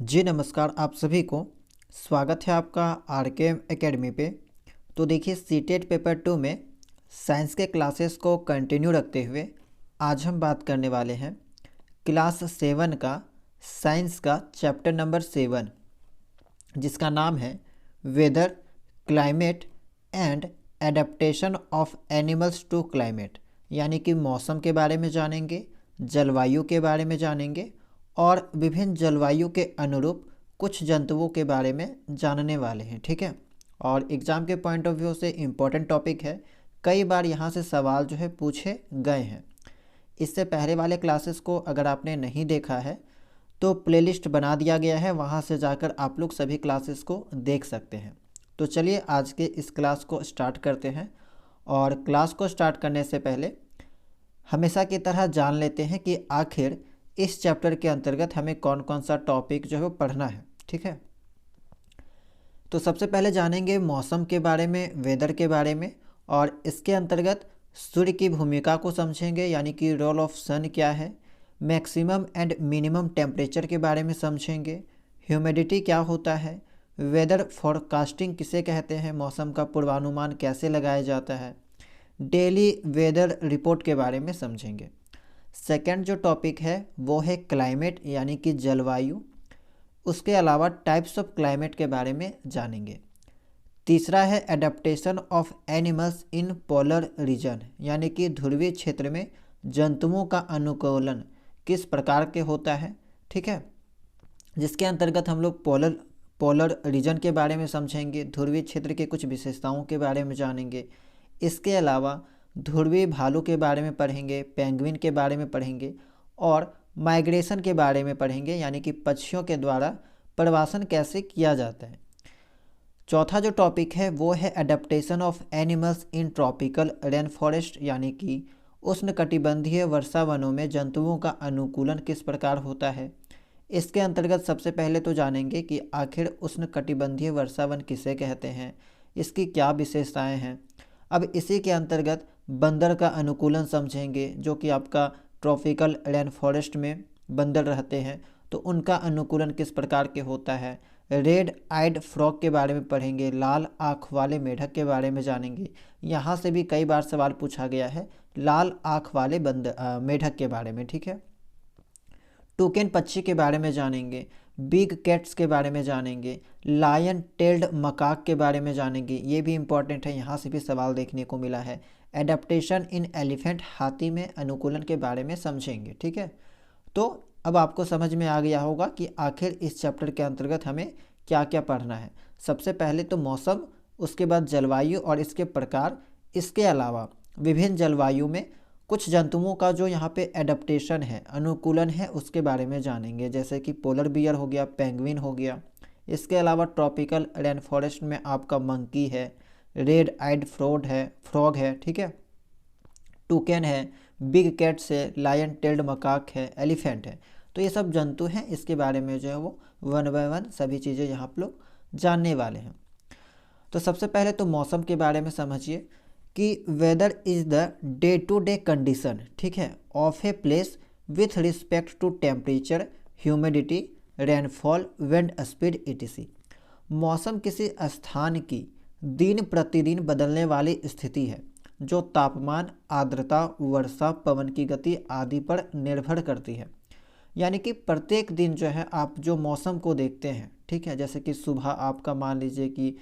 जी नमस्कार आप सभी को। स्वागत है आपका आरकेएम एकेडमी पे। तो देखिए सीटेट पेपर 2 में साइंस के क्लासेस को कंटिन्यू रखते हुए आज हम बात करने वाले हैं क्लास 7 का साइंस का चैप्टर नंबर 7, जिसका नाम है weather, climate and adaptation of animals to climate. यानी कि मौसम के बारे में जानेंगे, जलवायु के बारे में जानेंगे और विभिन्न जलवायु के अनुरूप कुछ जंतुओं के बारे में जानने वाले हैं। ठीक है, और एग्ज़ाम के पॉइंट ऑफ व्यू से इम्पोर्टेंट टॉपिक है। कई बार यहाँ से सवाल जो है पूछे गए हैं। इससे पहले वाले क्लासेस को अगर आपने नहीं देखा है तो प्लेलिस्ट बना दिया गया है, वहाँ से जाकर आप लोग सभी क्लासेस को देख सकते हैं। तो चलिए आज के इस क्लास को स्टार्ट करते हैं। और क्लास को स्टार्ट करने से पहले हमेशा की तरह जान लेते हैं कि आखिर इस चैप्टर के अंतर्गत हमें कौन कौन सा टॉपिक जो है वो पढ़ना है। ठीक है, तो सबसे पहले जानेंगे मौसम के बारे में, वेदर के बारे में, और इसके अंतर्गत सूर्य की भूमिका को समझेंगे, यानी कि रोल ऑफ सन क्या है। मैक्सिमम एंड मिनिमम टेम्परेचर के बारे में समझेंगे। ह्यूमिडिटी क्या होता है, वेदर फोरकास्टिंग किसे कहते हैं, मौसम का पूर्वानुमान कैसे लगाया जाता है, डेली वेदर रिपोर्ट के बारे में समझेंगे। सेकंड जो टॉपिक है वो है क्लाइमेट, यानी कि जलवायु। उसके अलावा टाइप्स ऑफ क्लाइमेट के बारे में जानेंगे। तीसरा है adaptation of animals in polar region, यानी कि ध्रुवीय क्षेत्र में जंतुओं का अनुकूलन किस प्रकार के होता है। ठीक है, जिसके अंतर्गत हम लोग पोलर रीजन के बारे में समझेंगे, ध्रुवीय क्षेत्र के कुछ विशेषताओं के बारे में जानेंगे। इसके अलावा ध्रुवीय भालू के बारे में पढ़ेंगे, पेंगुइन के बारे में पढ़ेंगे और माइग्रेशन के बारे में पढ़ेंगे, यानी कि पक्षियों के द्वारा प्रवासन कैसे किया जाता है। चौथा जो टॉपिक है वो है adaptation of animals in tropical rain forest, यानी कि उष्णकटिबंधीय वर्षा वनों में जंतुओं का अनुकूलन किस प्रकार होता है। इसके अंतर्गत सबसे पहले तो जानेंगे कि आखिर उष्णकटिबंधीय वर्षा वन किसे कहते हैं, इसकी क्या विशेषताएं हैं। अब इसी के अंतर्गत बंदर का अनुकूलन समझेंगे, जो कि आपका ट्रॉपिकल रेन फॉरेस्ट में बंदर रहते हैं, तो उनका अनुकूलन किस प्रकार के होता है। रेड आइड फ्रॉग के बारे में पढ़ेंगे, लाल आँख वाले मेढक के बारे में जानेंगे। यहाँ से भी कई बार सवाल पूछा गया है लाल आँख वाले मेढक के बारे में। ठीक है, टूकेन पक्षी के बारे में जानेंगे, बिग कैट्स के बारे में जानेंगे, लायन टेल्ड मकाक के बारे में जानेंगे। ये भी इम्पॉर्टेंट है, यहाँ से भी सवाल देखने को मिला है। एडेप्टेशन इन एलिफेंट, हाथी में अनुकूलन के बारे में समझेंगे। ठीक है, तो अब आपको समझ में आ गया होगा कि आखिर इस चैप्टर के अंतर्गत हमें क्या क्या पढ़ना है। सबसे पहले तो मौसम, उसके बाद जलवायु और इसके प्रकार। इसके अलावा विभिन्न जलवायु में कुछ जंतुओं का जो यहाँ पे एडेप्टेशन है, अनुकूलन है, उसके बारे में जानेंगे, जैसे कि पोलर बियर हो गया, पेंगुइन हो गया। इसके अलावा ट्रॉपिकल रेन फॉरेस्ट में आपका मंकी है, रेड आइड फ्रॉग है। ठीक है, टूकेन है, बिग कैट्स है, लायन टेल्ड मकाक है, एलिफेंट है। तो ये सब जंतु हैं, इसके बारे में जो है वो वन बाय वन सभी चीज़ें यहाँ आप लोग जानने वाले हैं। तो सबसे पहले तो मौसम के बारे में समझिए कि weather is the day to day condition, ठीक है, of a place with respect to temperature, humidity, rainfall, wind speed etc। मौसम किसी स्थान की दिन प्रतिदिन बदलने वाली स्थिति है जो तापमान, आर्द्रता, वर्षा, पवन की गति आदि पर निर्भर करती है। यानी कि प्रत्येक दिन जो है आप जो मौसम को देखते हैं, ठीक है, जैसे कि सुबह आपका मान लीजिए कि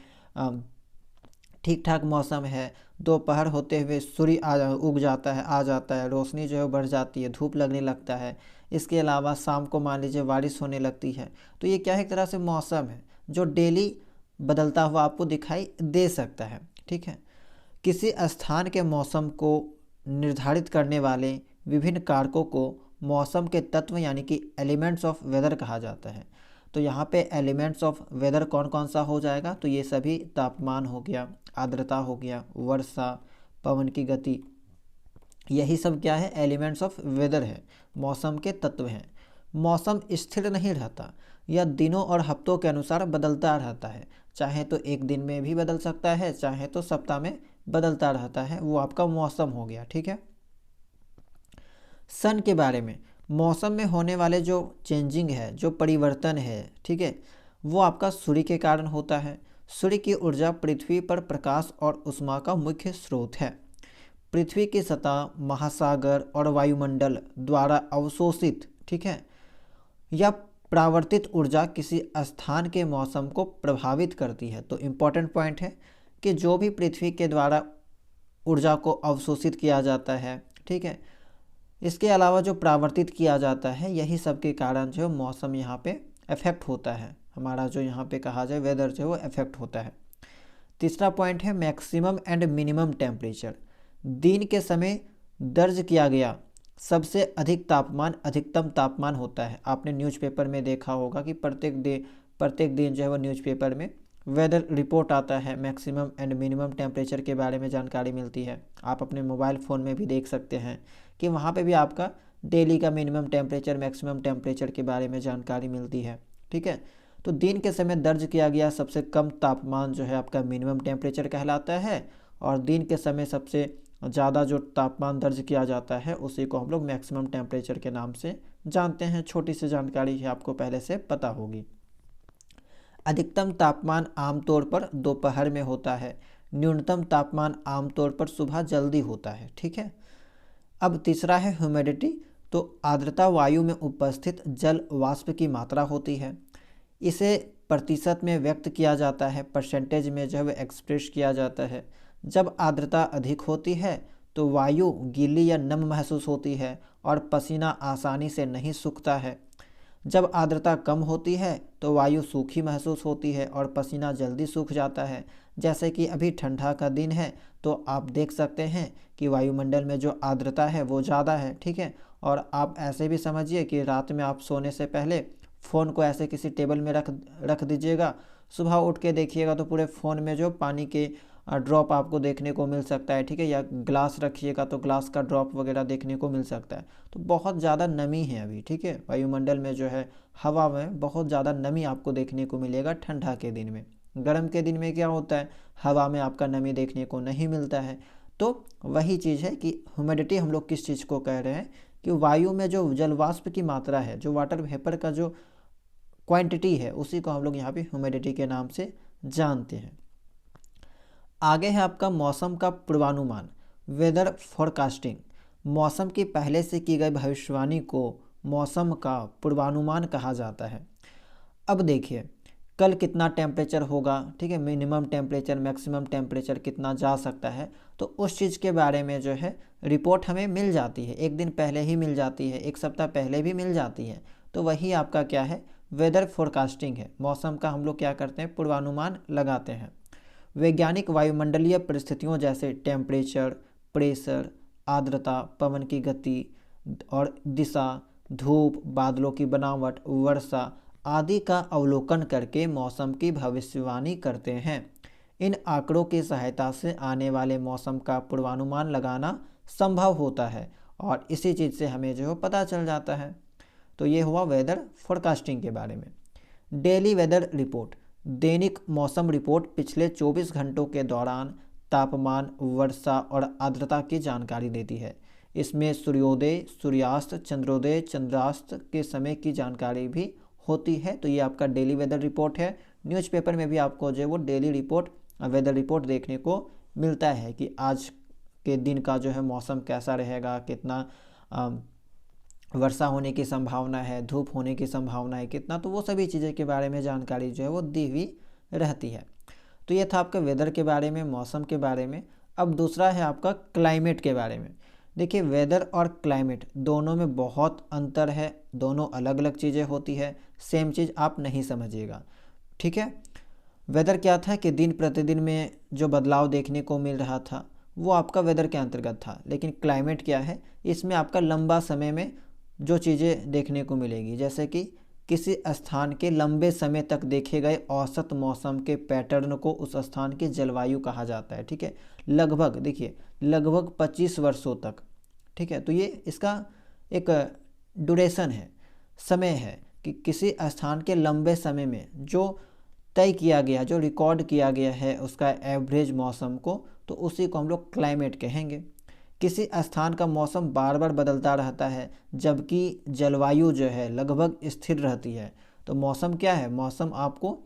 ठीक ठाक मौसम है, दोपहर होते हुए सूर्य उग जाता है, आ जाता है, रोशनी जो है बढ़ जाती है, धूप लगने लगता है। इसके अलावा शाम को मान लीजिए बारिश होने लगती है। तो ये क्या है, एक तरह से मौसम है जो डेली बदलता हुआ आपको दिखाई दे सकता है। ठीक है, किसी स्थान के मौसम को निर्धारित करने वाले विभिन्न कारकों को मौसम के तत्व यानी कि एलिमेंट्स ऑफ वेदर कहा जाता है। तो यहाँ पे एलिमेंट्स ऑफ वेदर कौन कौन सा हो जाएगा, तो ये सभी तापमान हो गया, आर्द्रता हो गया, वर्षा, पवन की गति, यही सब क्या है, एलिमेंट्स ऑफ वेदर है, मौसम के तत्व हैं। मौसम स्थिर नहीं रहता, यह दिनों और हफ्तों के अनुसार बदलता रहता है। चाहे तो एक दिन में भी बदल सकता है, चाहे तो सप्ताह में बदलता रहता है, वो आपका मौसम हो गया। ठीक है, सन के बारे में, मौसम में होने वाले जो चेंजिंग है, जो परिवर्तन है, ठीक है, वो आपका सूर्य के कारण होता है। सूर्य की ऊर्जा पृथ्वी पर प्रकाश और ऊष्मा का मुख्य स्रोत है। पृथ्वी की सतह, महासागर और वायुमंडल द्वारा अवशोषित, ठीक है, या परावर्तित ऊर्जा किसी स्थान के मौसम को प्रभावित करती है। तो इम्पॉर्टेंट पॉइंट है कि जो भी पृथ्वी के द्वारा ऊर्जा को अवशोषित किया जाता है, ठीक है, इसके अलावा जो परावर्तित किया जाता है, यही सब के कारण जो मौसम यहाँ पे इफेक्ट होता है, हमारा जो यहाँ पे कहा जाए वेदर जो है वो इफेक्ट होता है। तीसरा पॉइंट है मैक्सिमम एंड मिनिमम टेम्परेचर। दिन के समय दर्ज किया गया सबसे अधिक तापमान अधिकतम तापमान होता है। आपने न्यूज़पेपर में देखा होगा कि प्रत्येक दिन जो है वो न्यूज़पेपर में वेदर रिपोर्ट आता है, मैक्सिमम एंड मिनिमम टेम्परेचर के बारे में जानकारी मिलती है। आप अपने मोबाइल फ़ोन में भी देख सकते हैं कि वहाँ पे भी आपका डेली का मिनिमम टेम्परेचर मैक्सिमम टेम्परेचर के बारे में जानकारी मिलती है, ठीक है। तो दिन के समय दर्ज किया गया सबसे कम तापमान जो है आपका मिनिमम टेम्परेचर कहलाता है, और दिन के समय सबसे ज़्यादा जो तापमान दर्ज किया जाता है उसी को हम लोग मैक्सिमम टेम्परेचर के नाम से जानते हैं। छोटी सी जानकारी है, आपको पहले से पता होगी। अधिकतम तापमान आमतौर पर दोपहर में होता है, न्यूनतम तापमान आमतौर पर सुबह जल्दी होता है, ठीक है। अब तीसरा है ह्यूमिडिटी। तो आर्द्रता वायु में उपस्थित जल वाष्प की मात्रा होती है। इसे प्रतिशत में व्यक्त किया जाता है, परसेंटेज में जो है एक्सप्रेस किया जाता है। जब आर्द्रता अधिक होती है तो वायु गीली या नम महसूस होती है और पसीना आसानी से नहीं सूखता है। जब आर्द्रता कम होती है तो वायु सूखी महसूस होती है और पसीना जल्दी सूख जाता है। जैसे कि अभी ठंडा का दिन है तो आप देख सकते हैं कि वायुमंडल में जो आर्द्रता है वो ज़्यादा है, ठीक है। और आप ऐसे भी समझिए कि रात में आप सोने से पहले फ़ोन को ऐसे किसी टेबल में रख दीजिएगा, सुबह उठ के देखिएगा तो पूरे फ़ोन में जो पानी के ड्रॉप आपको देखने को मिल सकता है, ठीक है। या ग्लास रखिएगा तो ग्लास का ड्रॉप वगैरह देखने को मिल सकता है। तो बहुत ज़्यादा नमी है अभी, ठीक है। वायुमंडल में जो है हवा में बहुत ज़्यादा नमी आपको देखने को मिलेगा ठंडा के दिन में। गर्म के दिन में क्या होता है, हवा में आपका नमी देखने को नहीं मिलता है। तो वही चीज़ है कि ह्यूमिडिटी हम लोग किस चीज़ को कह रहे हैं कि वायु में जो जल वाष्प की मात्रा है, जो वाटर वेपर का जो क्वांटिटी है, उसी को हम लोग यहाँ पे ह्यूमिडिटी के नाम से जानते हैं। आगे है आपका मौसम का पूर्वानुमान, वेदर फोरकास्टिंग। मौसम की पहले से की गई भविष्यवाणी को मौसम का पूर्वानुमान कहा जाता है। अब देखिए कल कितना टेम्परेचर होगा, ठीक है, मिनिमम टेम्परेचर मैक्सिमम टेम्परेचर कितना जा सकता है, तो उस चीज़ के बारे में जो है रिपोर्ट हमें मिल जाती है। एक दिन पहले ही मिल जाती है, एक सप्ताह पहले भी मिल जाती है। तो वही आपका क्या है, वेदर फोरकास्टिंग है। मौसम का हम लोग क्या करते हैं, पूर्वानुमान लगाते हैं। वैज्ञानिक वायुमंडलीय परिस्थितियों जैसे टेम्परेचर, प्रेशर, आर्द्रता, पवन की गति और दिशा, धूप, बादलों की बनावट, वर्षा आदि का अवलोकन करके मौसम की भविष्यवाणी करते हैं। इन आंकड़ों की सहायता से आने वाले मौसम का पूर्वानुमान लगाना संभव होता है और इसी चीज़ से हमें जो पता चल जाता है। तो ये हुआ वेदर फोरकास्टिंग के बारे में। डेली वेदर रिपोर्ट, दैनिक मौसम रिपोर्ट पिछले 24 घंटों के दौरान तापमान, वर्षा और आर्द्रता की जानकारी देती है। इसमें सूर्योदय, सूर्यास्त, चंद्रोदय, चंद्रास्त के समय की जानकारी भी होती है। तो ये आपका डेली वेदर रिपोर्ट है। न्यूज़पेपर में भी आपको जो है वो डेली रिपोर्ट, वेदर रिपोर्ट देखने को मिलता है कि आज के दिन का जो है मौसम कैसा रहेगा, कितना वर्षा होने की संभावना है, धूप होने की संभावना है कितना, तो वो सभी चीज़ें के बारे में जानकारी जो है वो दी हुई रहती है। तो ये था आपका वेदर के बारे में, मौसम के बारे में। अब दूसरा है आपका क्लाइमेट के बारे में। देखिए वेदर और क्लाइमेट दोनों में बहुत अंतर है, दोनों अलग अलग चीज़ें होती है, सेम चीज़ आप नहीं समझिएगा, ठीक है। वेदर क्या था कि दिन प्रतिदिन में जो बदलाव देखने को मिल रहा था वो आपका वेदर के अंतर्गत था। लेकिन क्लाइमेट क्या है, इसमें आपका लंबा समय में जो चीज़ें देखने को मिलेगी, जैसे कि किसी स्थान के लंबे समय तक देखे गए औसत मौसम के पैटर्न को उस स्थान की जलवायु कहा जाता है, ठीक है। लगभग देखिए लगभग 25 वर्षों तक, ठीक है। तो ये इसका एक ड्यूरेशन है, समय है कि किसी स्थान के लंबे समय में जो तय किया गया, जो रिकॉर्ड किया गया है उसका एवरेज मौसम को, तो उसी को हम लोग क्लाइमेट कहेंगे। किसी स्थान का मौसम बार बार बदलता रहता है जबकि जलवायु जो है लगभग स्थिर रहती है। तो मौसम क्या है, मौसम आपको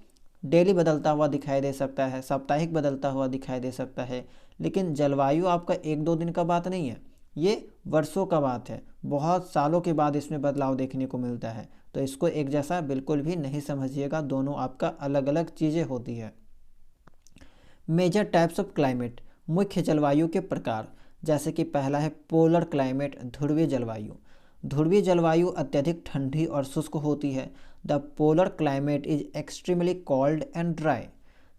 डेली बदलता हुआ दिखाई दे सकता है, साप्ताहिक बदलता हुआ दिखाई दे सकता है, लेकिन जलवायु आपका एक दो दिन का बात नहीं है, ये वर्षों का बात है। बहुत सालों के बाद इसमें बदलाव देखने को मिलता है। तो इसको एक जैसा बिल्कुल भी नहीं समझिएगा, दोनों आपका अलग अलग चीज़ें होती है। मेजर टाइप्स ऑफ क्लाइमेट, मुख्य जलवायु के प्रकार, जैसे कि पहला है पोलर क्लाइमेट, ध्रुवीय जलवायु। ध्रुवीय जलवायु अत्यधिक ठंडी और शुष्क होती है। The polar climate is extremely cold and dry.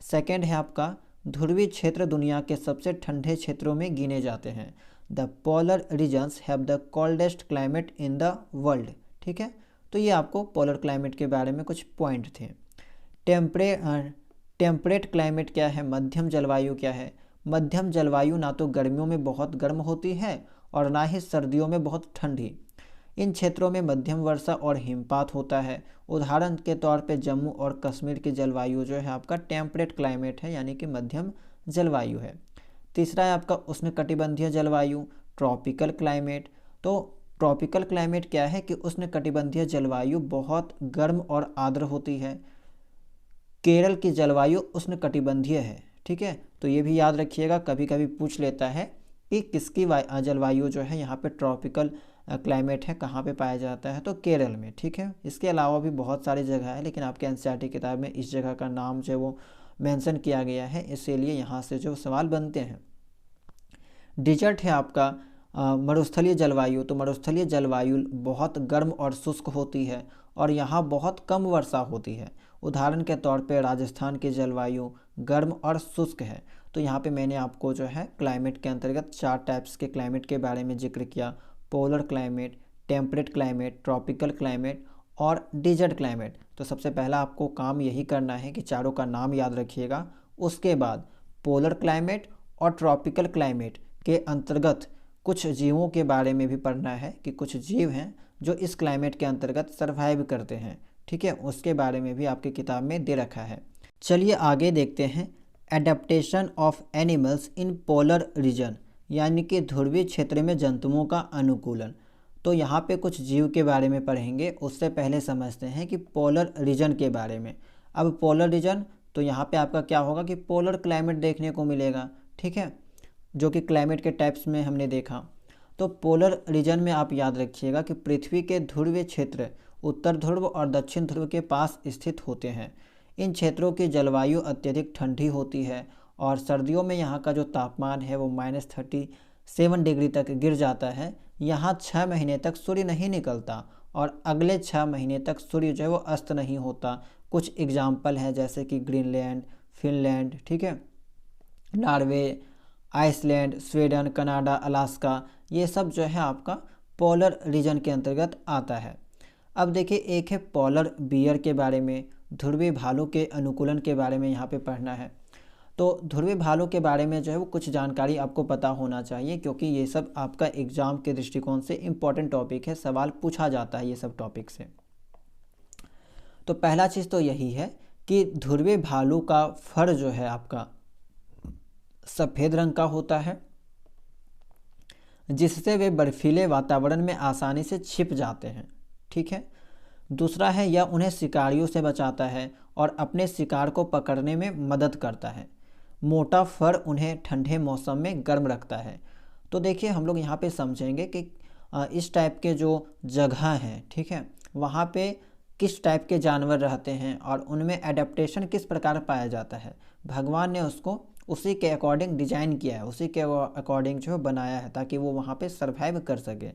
Second है आपका ध्रुवीय क्षेत्र दुनिया के सबसे ठंडे क्षेत्रों में गिने जाते हैं। The polar regions have the coldest climate in the world. ठीक है, तो ये आपको पोलर क्लाइमेट के बारे में कुछ पॉइंट थे। टेम्परेट क्लाइमेट क्या है, मध्यम जलवायु क्या है। मध्यम जलवायु ना तो गर्मियों में बहुत गर्म होती है और ना ही सर्दियों में बहुत ठंडी। इन क्षेत्रों में मध्यम वर्षा और हिमपात होता है। उदाहरण के तौर पे जम्मू और कश्मीर की जलवायु जो है आपका टेम्परेट क्लाइमेट है, यानी कि मध्यम जलवायु है। तीसरा है आपका उष्णकटिबंधीय जलवायु, ट्रॉपिकल क्लाइमेट। तो ट्रॉपिकल क्लाइमेट क्या है कि उष्णकटिबंधीय जलवायु बहुत गर्म और आर्द्र होती है। केरल की जलवायु उष्णकटिबंधीय है। ठीक है, तो ये भी याद रखिएगा, कभी कभी पूछ लेता है कि किसकी जलवायु जो है यहाँ पे ट्रॉपिकल क्लाइमेट है, कहाँ पे पाया जाता है, तो केरल में। ठीक है, इसके अलावा भी बहुत सारी जगह है, लेकिन आपके एनसीईआरटी किताब में इस जगह का नाम जो है वो मेंशन किया गया है, इसीलिए यहाँ से जो सवाल बनते हैं। डिजर्ट है आपका मरुस्थलीय जलवायु। तो मरुस्थलीय जलवायु बहुत गर्म और शुष्क होती है और यहाँ बहुत कम वर्षा होती है। उदाहरण के तौर पे राजस्थान की जलवायु गर्म और शुष्क है। तो यहाँ पे मैंने आपको जो है क्लाइमेट के अंतर्गत 4 टाइप्स के क्लाइमेट के बारे में जिक्र किया, polar climate, temperate climate, tropical climate और डिजर्ट क्लाइमेट। तो सबसे पहला आपको काम यही करना है कि चारों का नाम याद रखिएगा। उसके बाद पोलर क्लाइमेट और ट्रॉपिकल क्लाइमेट के अंतर्गत कुछ जीवों के बारे में भी पढ़ना है कि कुछ जीव हैं जो इस क्लाइमेट के अंतर्गत सर्वाइव करते हैं। ठीक है, उसके बारे में भी आपकी किताब में दे रखा है। चलिए आगे देखते हैं, adaptation of animals in polar region, यानी कि ध्रुवीय क्षेत्र में जंतुओं का अनुकूलन। तो यहाँ पे कुछ जीव के बारे में पढ़ेंगे, उससे पहले समझते हैं कि पोलर रीजन के बारे में। अब पोलर रीजन, तो यहाँ पे आपका क्या होगा कि पोलर क्लाइमेट देखने को मिलेगा। ठीक है, जो कि क्लाइमेट के टाइप्स में हमने देखा। तो पोलर रीजन में आप याद रखिएगा कि पृथ्वी के ध्रुवीय क्षेत्र उत्तर ध्रुव और दक्षिण ध्रुव के पास स्थित होते हैं। इन क्षेत्रों की जलवायु अत्यधिक ठंडी होती है और सर्दियों में यहाँ का जो तापमान है वो -37 डिग्री तक गिर जाता है। यहाँ 6 महीने तक सूर्य नहीं निकलता और अगले 6 महीने तक सूर्य जो है वो अस्त नहीं होता। कुछ एग्जाम्पल हैं जैसे कि ग्रीनलैंड, फिनलैंड, ठीक है, Norway, Iceland, Sweden, Canada, Alaska, ये सब जो है आपका पोलर रीजन के अंतर्गत आता है। अब देखिए, एक है पोलर बियर के बारे में, ध्रुवीय भालू के अनुकूलन के बारे में यहाँ पे पढ़ना है। तो ध्रुवीय भालू के बारे में जो है वो कुछ जानकारी आपको पता होना चाहिए, क्योंकि ये सब आपका एग्जाम के दृष्टिकोण से इम्पोर्टेंट टॉपिक है, सवाल पूछा जाता है ये सब टॉपिक से। तो पहला चीज़ तो यही है कि ध्रुवीय भालू का फर जो है आपका सफ़ेद रंग का होता है, जिससे वे बर्फीले वातावरण में आसानी से छिप जाते हैं। ठीक है, दूसरा है यह उन्हें शिकारियों से बचाता है और अपने शिकार को पकड़ने में मदद करता है। मोटा फर उन्हें ठंडे मौसम में गर्म रखता है। तो देखिए, हम लोग यहाँ पे समझेंगे कि इस टाइप के जो जगह हैं, ठीक है, वहाँ पे किस टाइप के जानवर रहते हैं और उनमें एडेप्टेशन किस प्रकार पाया जाता है। भगवान ने उसको उसी के अकॉर्डिंग डिजाइन किया है, उसी के अकॉर्डिंग जो है बनाया है, ताकि वो वहाँ पे सरवाइव कर सके।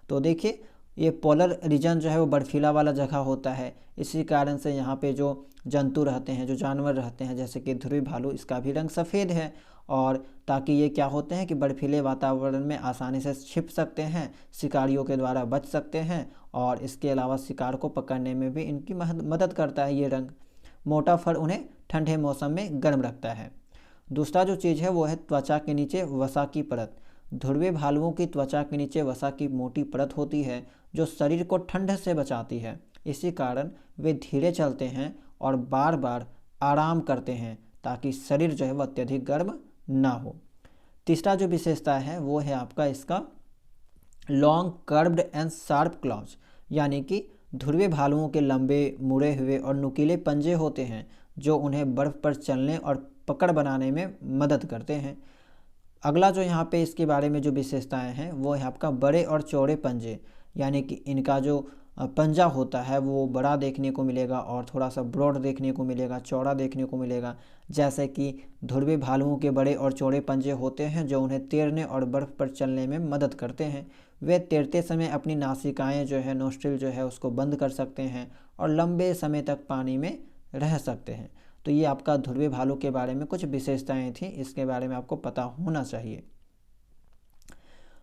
तो देखिए, ये पोलर रीजन जो है वो बर्फीला वाला जगह होता है, इसी कारण से यहाँ पे जो जंतु रहते हैं, जो जानवर रहते हैं, जैसे कि ध्रुवीय भालू, इसका भी रंग सफ़ेद है, और ताकि ये क्या होते हैं कि बर्फीले वातावरण में आसानी से छिप सकते हैं, शिकारियों के द्वारा बच सकते हैं, और इसके अलावा शिकार को पकड़ने में भी इनकी मदद करता है ये रंग। मोटा फर उन्हें ठंडे मौसम में गर्म रखता है। दूसरा जो चीज़ है वो है त्वचा के नीचे वसा की परत। ध्रुवीय भालुओं की त्वचा के नीचे वसा की मोटी परत होती है जो शरीर को ठंड से बचाती है। इसी कारण वे धीरे चलते हैं और बार बार आराम करते हैं ताकि शरीर जो है वह अत्यधिक गर्म ना हो। तीसरा जो विशेषता है वो है आपका इसका long curved and sharp clause, यानी कि ध्रुवीय भालुओं के लंबे मुड़े हुए और नुकीले पंजे होते हैं जो उन्हें बर्फ पर चलने और पकड़ बनाने में मदद करते हैं। अगला जो यहाँ पे इसके बारे में जो विशेषताएं हैं वो है आपका बड़े और चौड़े पंजे, यानी कि इनका जो पंजा होता है वो बड़ा देखने को मिलेगा और थोड़ा सा ब्रॉड देखने को मिलेगा, चौड़ा देखने को मिलेगा। जैसे कि ध्रुवीय भालुओं के बड़े और चौड़े पंजे होते हैं जो उन्हें तैरने और बर्फ़ पर चलने में मदद करते हैं। वे तैरते समय अपनी नासिकाएं जो है, नोस्ट्रिल जो है उसको बंद कर सकते हैं और लंबे समय तक पानी में रह सकते हैं। तो ये आपका ध्रुवीय भालू के बारे में कुछ विशेषताएं थी, इसके बारे में आपको पता होना चाहिए।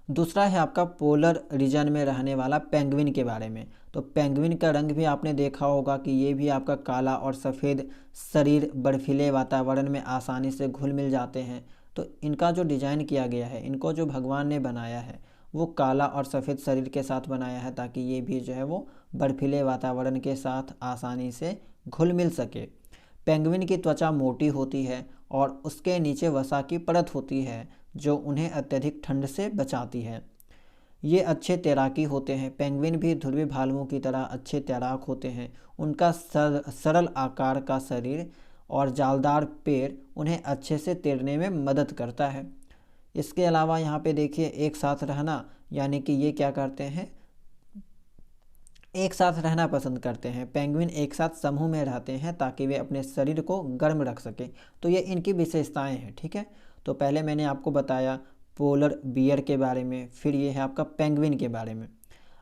दूसरा है आपका पोलर रीजन में रहने वाला पेंगुइन के बारे में। तो पेंगुइन का रंग भी आपने देखा होगा कि ये भी आपका काला और सफ़ेद शरीर बर्फीले वातावरण में आसानी से घुल मिल जाते हैं। तो इनका जो डिज़ाइन किया गया है, इनको जो भगवान ने बनाया है वो काला और सफ़ेद शरीर के साथ बनाया है ताकि ये भी जो है वो बर्फीले वातावरण के साथ आसानी से घुल मिल सके। पेंगुइन की त्वचा मोटी होती है और उसके नीचे वसा की परत होती है जो उन्हें अत्यधिक ठंड से बचाती है। ये अच्छे तैराकी होते हैं। पेंगुइन भी ध्रुवीय भालुओं की तरह अच्छे तैराक होते हैं। उनका सरल आकार का शरीर और जालदार पैर उन्हें अच्छे से तैरने में मदद करता है। इसके अलावा यहाँ पे देखिए एक साथ रहना, यानी कि ये क्या करते हैं, एक साथ रहना पसंद करते हैं। पेंगुइन एक साथ समूह में रहते हैं ताकि वे अपने शरीर को गर्म रख सकें। तो ये इनकी विशेषताएं हैं, ठीक है। तो पहले मैंने आपको बताया पोलर बियर के बारे में, फिर ये है आपका पेंगुइन के बारे में।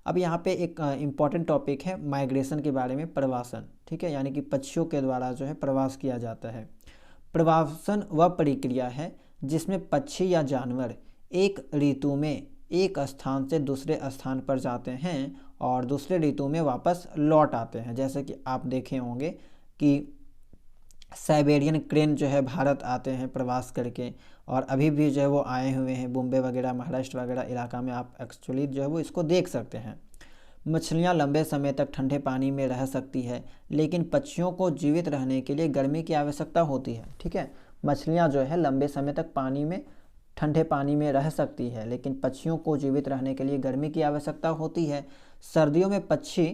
अब यहाँ पे एक इम्पॉर्टेंट टॉपिक है माइग्रेशन के बारे में, प्रवासन, ठीक है, यानी कि पक्षियों के द्वारा जो है प्रवास किया जाता है। प्रवासन वह प्रक्रिया है जिसमें पक्षी या जानवर एक ऋतु में एक स्थान से दूसरे स्थान पर जाते हैं और दूसरे ऋतु में वापस लौट आते हैं। जैसे कि आप देखे होंगे कि साइबेरियन क्रेन जो है भारत आते हैं प्रवास करके, और अभी भी जो है वो आए हुए हैं बॉम्बे वगैरह, महाराष्ट्र वगैरह इलाका में आप एक्चुअली जो है वो इसको देख सकते हैं। मछलियाँ लंबे समय तक ठंडे पानी में रह सकती है, लेकिन पक्षियों को जीवित रहने के लिए गर्मी की आवश्यकता होती है, ठीक है। मछलियाँ जो है लंबे समय तक पानी में, ठंडे पानी में रह सकती है, लेकिन पक्षियों को जीवित रहने के लिए गर्मी की आवश्यकता होती है। सर्दियों में पक्षी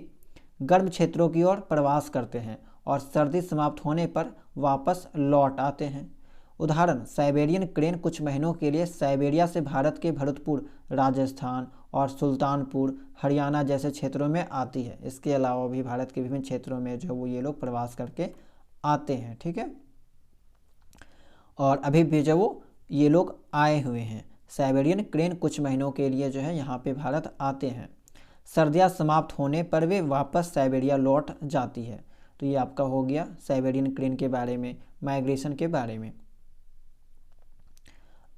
गर्म क्षेत्रों की ओर प्रवास करते हैं और सर्दी समाप्त होने पर वापस लौट आते हैं। उदाहरण, साइबेरियन क्रेन कुछ महीनों के लिए साइबेरिया से भारत के भरतपुर, राजस्थान और सुल्तानपुर, हरियाणा जैसे क्षेत्रों में आती है। इसके अलावा भी भारत के विभिन्न क्षेत्रों में जो वो ये लोग प्रवास करके आते हैं, ठीक है। और अभी भी जो वो ये लोग आए हुए हैं। साइबेरियन क्रेन कुछ महीनों के लिए जो है यहाँ पे भारत आते हैं। सर्दियाँ समाप्त होने पर वे वापस साइबेरिया लौट जाती है। तो ये आपका हो गया साइबेरियन क्रेन के बारे में, माइग्रेशन के बारे में।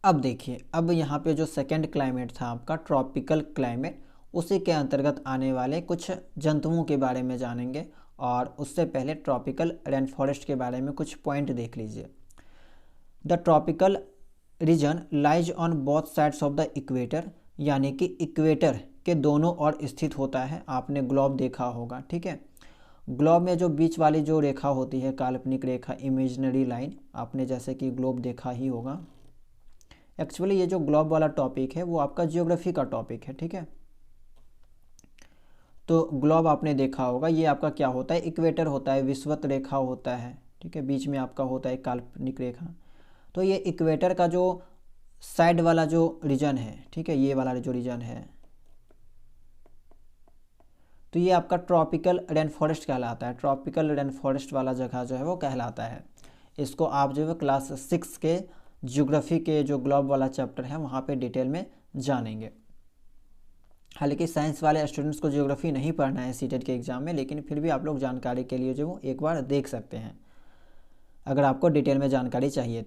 अब देखिए, अब यहाँ पे जो सेकंड क्लाइमेट था आपका ट्रॉपिकल क्लाइमेट, उसी के अंतर्गत आने वाले कुछ जंतुओं के बारे में जानेंगे। और उससे पहले ट्रॉपिकल रेन फॉरेस्ट के बारे में कुछ पॉइंट देख लीजिए। The tropical region lies on both sides of the equator, यानी कि इक्वेटर के दोनों ओर स्थित होता है। आपने ग्लोब देखा होगा, ठीक है। ग्लोब में जो बीच वाली जो रेखा होती है, काल्पनिक रेखा, इमेजिनरी लाइन, आपने जैसे कि ग्लोब देखा ही होगा। एक्चुअली ये जो ग्लोब वाला टॉपिक है वो आपका जियोग्राफी का टॉपिक है, ठीक है। तो ग्लोब आपने देखा होगा, ये आपका क्या होता है, इक्वेटर होता है, विषुवत रेखा होता है, ठीक है। बीच में आपका होता है काल्पनिक रेखा। तो ये इक्वेटर का जो साइड वाला जो रीजन है, ठीक है, ये वाला जो रीजन है, तो ये आपका ट्रॉपिकल रेन फॉरेस्ट कहलाता है। ट्रॉपिकल रेन फॉरेस्ट वाला जगह जो है वो कहलाता है। इसको आप जो है क्लास 6 के ज्योग्राफी के जो ग्लोब वाला चैप्टर है वहाँ पे डिटेल में जानेंगे। हालांकि साइंस वाले स्टूडेंट्स को ज्योग्राफी नहीं पढ़ना है सीटेट के एग्ज़ाम में, लेकिन फिर भी आप लोग जानकारी के लिए जो वो एक बार देख सकते हैं अगर आपको डिटेल में जानकारी चाहिए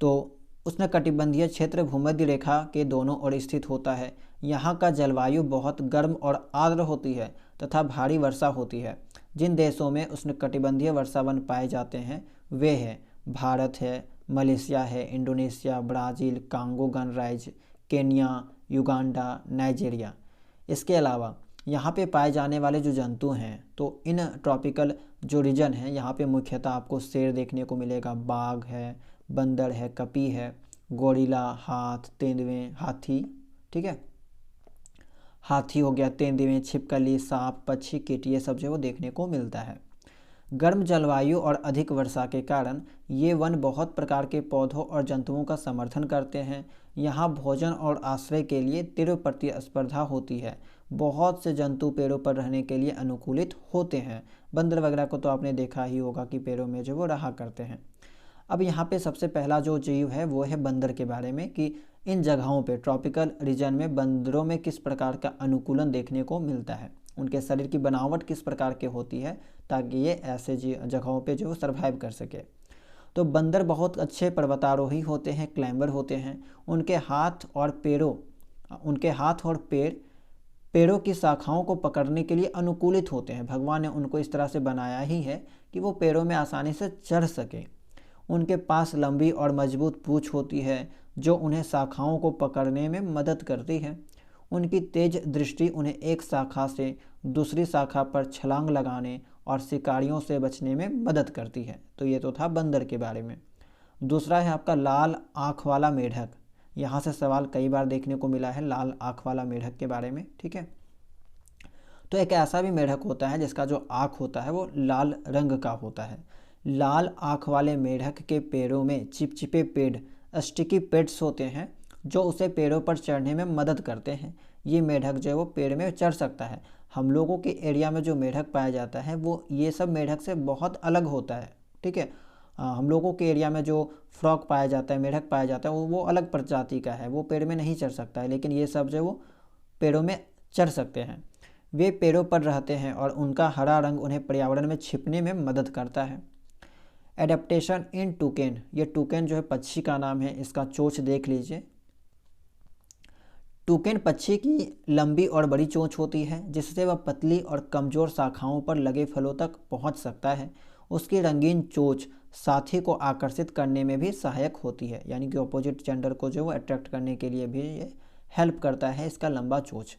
तो उष्णकटिबंधीय क्षेत्र भूमध्य रेखा के दोनों ओर स्थित होता है। यहाँ का जलवायु बहुत गर्म और आर्द्र होती है तथा भारी वर्षा होती है। जिन देशों में उष्णकटिबंधीय वर्षावन पाए जाते हैं वे हैं भारत है, मलेशिया है, इंडोनेशिया, ब्राज़ील, कांगो गणराज्य, केन्या, युगांडा, नाइजीरिया। इसके अलावा यहाँ पे पाए जाने वाले जो जंतु हैं, तो इन ट्रॉपिकल जो रीजन है यहाँ पे मुख्यतः आपको शेर देखने को मिलेगा, बाघ है, बंदर है, कपी है, गोरिल्ला, हाथ, तेंदुए, हाथी, ठीक है, हाथी हो गया, तेंदुए, छिपकली, सांप, पक्षी, कीट, ये सब जो है वो देखने को मिलता है। गर्म जलवायु और अधिक वर्षा के कारण ये वन बहुत प्रकार के पौधों और जंतुओं का समर्थन करते हैं। यहाँ भोजन और आश्रय के लिए तीव्र प्रतिस्पर्धा होती है। बहुत से जंतु पेड़ों पर रहने के लिए अनुकूलित होते हैं। बंदर वगैरह को तो आपने देखा ही होगा कि पेड़ों में जो वो रहा करते हैं। अब यहाँ पे सबसे पहला जो जीव है वो है बंदर के बारे में, कि इन जगहों पे ट्रॉपिकल रीजन में बंदरों में किस प्रकार का अनुकूलन देखने को मिलता है, उनके शरीर की बनावट किस प्रकार की होती है, ताकि ये ऐसे जगहों पे जो सर्वाइव कर सके। तो बंदर बहुत अच्छे पर्वतारोही होते हैं, क्लाइंबर होते हैं। उनके हाथ और पैर पेड़ों की शाखाओं को पकड़ने के लिए अनुकूलित होते हैं। भगवान ने उनको इस तरह से बनाया ही है कि वो पेड़ों में आसानी से चढ़ सके। उनके पास लंबी और मजबूत पूंछ होती है जो उन्हें शाखाओं को पकड़ने में मदद करती है। उनकी तेज दृष्टि उन्हें एक शाखा से दूसरी शाखा पर छलांग लगाने और शिकारियों से बचने में मदद करती है। तो ये तो था बंदर के बारे में। दूसरा है आपका लाल आँख वाला मेढक। यहाँ से सवाल कई बार देखने को मिला है लाल आँख वाला मेढक के बारे में, ठीक है। तो एक ऐसा भी मेढक होता है जिसका जो आँख होता है वो लाल रंग का होता है। लाल आँख वाले मेढक के पैरों में चिपचिपे पेड़, स्टिकी पेड्स होते हैं जो उसे पेड़ों पर चढ़ने में मदद करते हैं। ये मेढक जो है वो पेड़ में चढ़ सकता है। हम लोगों के एरिया में जो मेढक पाया जाता है वो ये सब मेढक से बहुत अलग होता है, ठीक है। हम लोगों के एरिया में जो फ्रॉग पाया जाता है, मेढक पाया जाता है, वो अलग प्रजाति का है, वो पेड़ में नहीं चढ़ सकता है। लेकिन ये सब जो है वो पेड़ों में चढ़ सकते हैं। वे पेड़ों पर रहते हैं और उनका हरा रंग उन्हें पर्यावरण में छिपने में मदद करता है। एडेप्टेशन इन टूकेन, ये टूकेन जो है पक्षी का नाम है, इसका चोंच देख लीजिए। टूकेन पक्षी की लंबी और बड़ी चोंच होती है जिससे वह पतली और कमज़ोर शाखाओं पर लगे फलों तक पहुंच सकता है। उसकी रंगीन चोंच साथी को आकर्षित करने में भी सहायक होती है, यानी कि ऑपोजिट जेंडर को जो वो अट्रैक्ट करने के लिए भी ये हेल्प करता है इसका लंबा चोंच।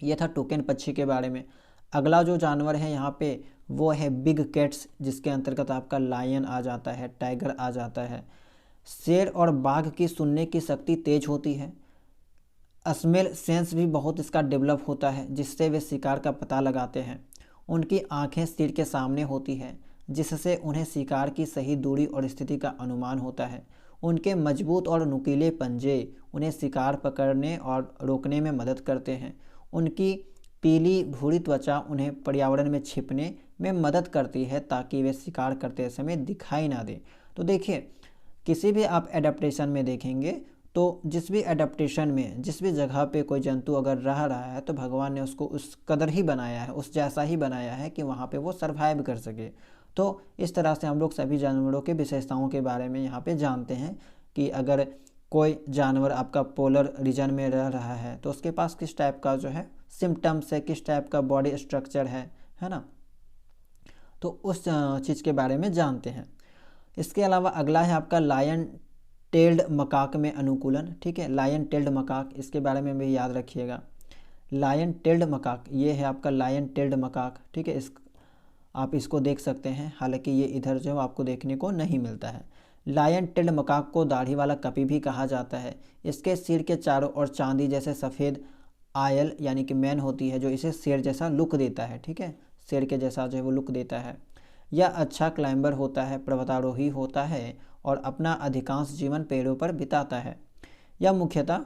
ये था टोकेन पक्षी के बारे में। अगला जो जानवर है यहाँ पे वो है बिग कैट्स, जिसके अंतर्गत आपका लायन आ जाता है, टाइगर आ जाता है। शेर और बाघ की सुनने की शक्ति तेज होती है। स्मेल सेंस भी बहुत इसका डेवलप होता है जिससे वे शिकार का पता लगाते हैं। उनकी आंखें सिर के सामने होती हैं जिससे उन्हें शिकार की सही दूरी और स्थिति का अनुमान होता है। उनके मजबूत और नुकीले पंजे उन्हें शिकार पकड़ने और रोकने में मदद करते हैं। उनकी पीली भूरी त्वचा उन्हें पर्यावरण में छिपने में मदद करती है ताकि वे शिकार करते समय दिखाई ना दे। तो देखिए, किसी भी आप एडाप्टेशन में देखेंगे तो जिस भी एडाप्टेशन में जिस भी जगह पे कोई जंतु अगर रह रहा है तो भगवान ने उसको उस कदर ही बनाया है, उस जैसा ही बनाया है कि वहाँ पे वो सरवाइव कर सके। तो इस तरह से हम लोग सभी जानवरों के विशेषताओं के बारे में यहाँ पे जानते हैं कि अगर कोई जानवर आपका पोलर रीजन में रह रहा है तो उसके पास किस टाइप का जो है सिम्टम्स है, किस टाइप का बॉडी स्ट्रक्चर है ना। तो उस चीज़ के बारे में जानते हैं। इसके अलावा अगला है आपका लायन टेल्ड मकाक में अनुकूलन, ठीक है। लायन टेल्ड मकाक, इसके बारे में भी याद रखिएगा। लायन टेल्ड मकाक, ये है आपका लायन टेल्ड मकाक, ठीक है। आप इसको देख सकते हैं, हालांकि ये इधर जो आपको देखने को नहीं मिलता है। लायन टेल्ड मकाक को दाढ़ी वाला कपी भी कहा जाता है। इसके सिर के चारों ओर चांदी जैसे सफ़ेद आयल यानी कि मैन होती है जो इसे शेर जैसा लुक देता है, ठीक है। शेर के जैसा जो है वो लुक देता है। यह अच्छा क्लाइंबर होता है, पर्वतारोही होता है और अपना अधिकांश जीवन पेड़ों पर बिताता है। यह मुख्यतः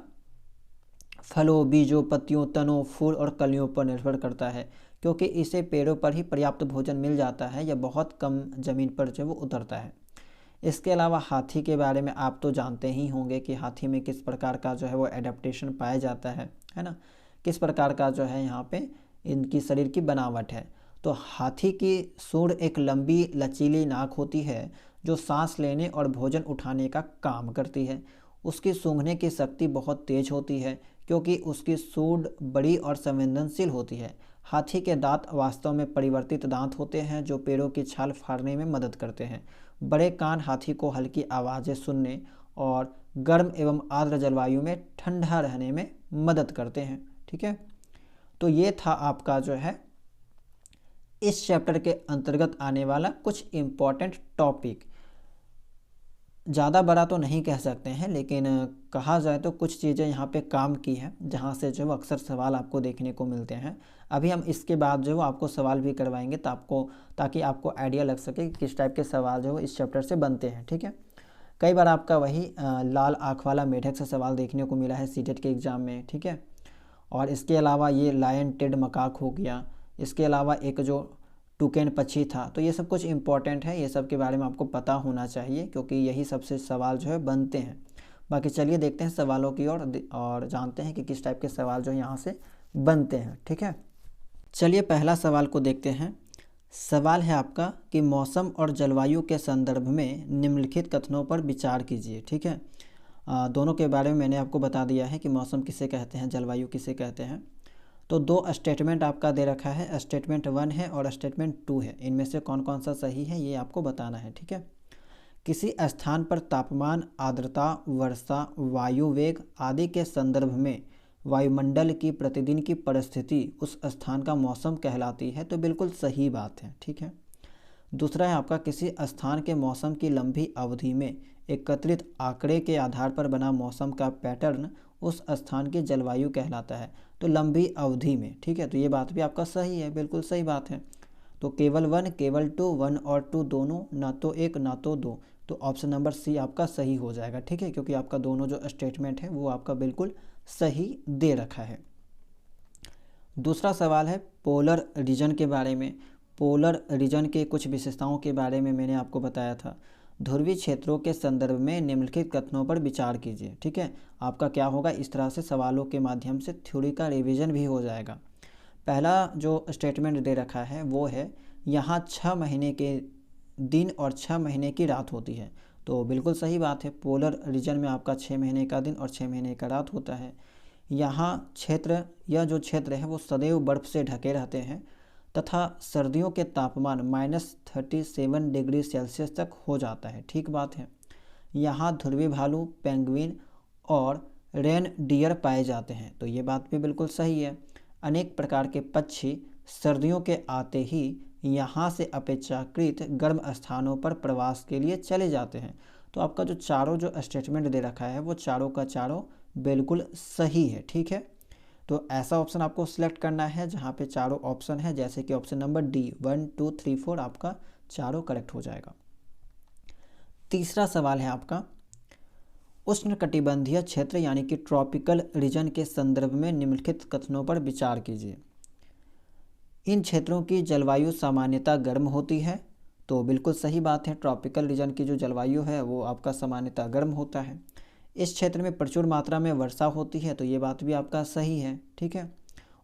फलों, बीजों, पत्तियों, तनों, फूल और कलियों पर निर्भर करता है क्योंकि इसे पेड़ों पर ही पर्याप्त भोजन मिल जाता है। यह बहुत कम ज़मीन पर जो वो उतरता है। इसके अलावा हाथी के बारे में आप तो जानते ही होंगे कि हाथी में किस प्रकार का जो है वो एडेप्टेशन पाया जाता है ना, किस प्रकार का जो है यहाँ पे इनकी शरीर की बनावट है। तो हाथी की सूंड एक लंबी लचीली नाक होती है जो सांस लेने और भोजन उठाने का काम करती है। उसकी सूंघने की शक्ति बहुत तेज होती है क्योंकि उसकी सूंड बड़ी और संवेदनशील होती है। हाथी के दांत वास्तव में परिवर्तित दांत होते हैं जो पेड़ों की छाल फाड़ने में मदद करते हैं। बड़े कान हाथी को हल्की आवाज़ें सुनने और गर्म एवं आर्द्र जलवायु में ठंडा रहने में मदद करते हैं, ठीक है। तो ये था आपका जो है इस चैप्टर के अंतर्गत आने वाला कुछ इम्पॉर्टेंट टॉपिक। ज़्यादा बड़ा तो नहीं कह सकते हैं, लेकिन कहा जाए तो कुछ चीज़ें यहाँ पे काम की हैं जहाँ से जो अक्सर सवाल आपको देखने को मिलते हैं। अभी हम इसके बाद जो आपको सवाल भी करवाएंगे ताकि आपको आइडिया लग सके कि किस टाइप के सवाल जो इस चैप्टर से बनते हैं। ठीक है, कई बार आपका वही लाल आँख वाला मेढक से सवाल देखने को मिला है सीटेट के एग्ज़ाम में। ठीक है, और इसके अलावा ये लायन टेड मकाक हो गया, इसके अलावा एक जो टूकेन पक्षी था। तो ये सब कुछ इंपॉर्टेंट है, ये सब के बारे में आपको पता होना चाहिए क्योंकि यही सबसे सवाल जो है बनते हैं। बाकी चलिए देखते हैं सवालों की और जानते हैं कि किस टाइप के सवाल जो यहाँ से बनते हैं। ठीक है, चलिए पहला सवाल को देखते हैं। सवाल है आपका कि मौसम और जलवायु के संदर्भ में निम्नलिखित कथनों पर विचार कीजिए। ठीक है, दोनों के बारे में मैंने आपको बता दिया है कि मौसम किसे कहते हैं, जलवायु किसे कहते हैं। तो दो स्टेटमेंट आपका दे रखा है, स्टेटमेंट 1 है और स्टेटमेंट 2 है। इनमें से कौन कौन सा सही है ये आपको बताना है। ठीक है, किसी स्थान पर तापमान, आर्द्रता, वर्षा, वायु वेग आदि के संदर्भ में वायुमंडल की प्रतिदिन की परिस्थिति उस स्थान का मौसम कहलाती है। तो बिल्कुल सही बात है। ठीक है, दूसरा है आपका किसी स्थान के मौसम की लंबी अवधि में एकत्रित आंकड़े के आधार पर बना मौसम का पैटर्न उस स्थान की जलवायु कहलाता है। तो लंबी अवधि में, ठीक है, तो ये बात भी आपका सही है, बिल्कुल सही बात है। तो केवल 1, केवल 2, 1 और 2 दोनों, ना तो 1 ना तो 2। तो ऑप्शन नंबर सी आपका सही हो जाएगा। ठीक है, क्योंकि आपका दोनों जो स्टेटमेंट है वो आपका बिल्कुल सही दे रखा है। दूसरा सवाल है पोलर रीजन के बारे में। पोलर रीजन के कुछ विशेषताओं के बारे में मैंने आपको बताया था। ध्रुवीय क्षेत्रों के संदर्भ में निम्नलिखित कथनों पर विचार कीजिए। ठीक है, आपका क्या होगा, इस तरह से सवालों के माध्यम से थ्योरी का रिवीजन भी हो जाएगा। पहला जो स्टेटमेंट दे रखा है वो है यहाँ 6 महीने के दिन और 6 महीने की रात होती है। तो बिल्कुल सही बात है, पोलर रीजन में आपका 6 महीने का दिन और 6 महीने का रात होता है। यहाँ यह जो क्षेत्र है वो सदैव बर्फ़ से ढके रहते हैं तथा सर्दियों के तापमान -37 डिग्री सेल्सियस तक हो जाता है। ठीक बात है। यहाँ ध्रुवीय भालू, पेंगुइन और रेन डियर पाए जाते हैं। तो ये बात भी बिल्कुल सही है। अनेक प्रकार के पक्षी सर्दियों के आते ही यहाँ से अपेक्षाकृत गर्म स्थानों पर प्रवास के लिए चले जाते हैं। तो आपका जो चारों जो स्टेटमेंट दे रखा है वो चारों का चारों बिल्कुल सही है। ठीक है, तो ऐसा ऑप्शन आपको सिलेक्ट करना है जहाँ पे चारों ऑप्शन है, जैसे कि ऑप्शन नंबर डी 1, 2, 3, 4 आपका चारों करेक्ट हो जाएगा। तीसरा सवाल है आपका उष्णकटिबंधीय क्षेत्र यानी कि ट्रॉपिकल रीजन के संदर्भ में निम्नलिखित कथनों पर विचार कीजिए। इन क्षेत्रों की जलवायु सामान्यतः गर्म होती है। तो बिल्कुल सही बात है, ट्रॉपिकल रीजन की जो जलवायु है वो आपका सामान्यतः गर्म होता है। इस क्षेत्र में प्रचुर मात्रा में वर्षा होती है। तो ये बात भी आपका सही है। ठीक है,